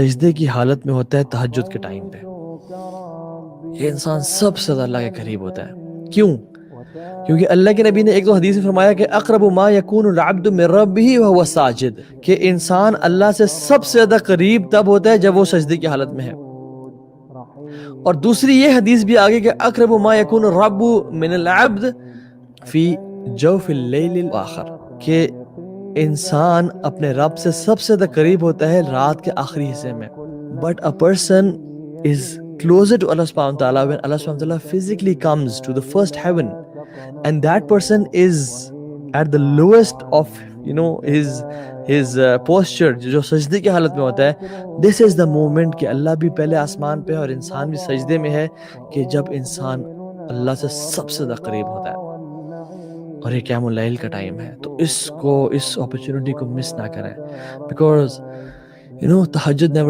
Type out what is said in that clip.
سجدے کی حالت میں ہوتا ہے تہجد کے ٹائم پہ، یہ انسان سب سے زیادہ اللہ کے قریب ہوتا ہے۔ کیوں؟ کیونکہ اللہ کے نبی نے ایک دو حدیث میں فرمایا کہ اقرب ما یکون العبد من ربہ وہو ساجد، کہ انسان اللہ سے سب سے زیادہ قریب تب ہوتا ہے جب وہ سجدے کی حالت میں ہے۔ اور دوسری یہ حدیث بھی آگے کہ اقرب ما یکون الرب من العبد فی جوف اللیل الاخر، کہ انسان اپنے رب سے سب سے زیادہ قریب ہوتا ہے رات کے آخری حصے میں۔ But a person is closer to Allah subhanahu wa ta'ala when Allah subhanahu wa ta'ala physically comes to the first heaven, and that person is at the lowest of his posture، جو سجدے کی حالت میں ہوتا ہے۔ this is the moment کہ اللہ بھی پہلے آسمان پہ ہے اور انسان بھی سجدے میں ہے، کہ جب انسان اللہ سے سب سے زیادہ قریب ہوتا ہے، اور یہ قیام اللیل کا ٹائم ہے۔ تو اس اپرچونٹی کو مس نہ کریں، بیکاز تہجد never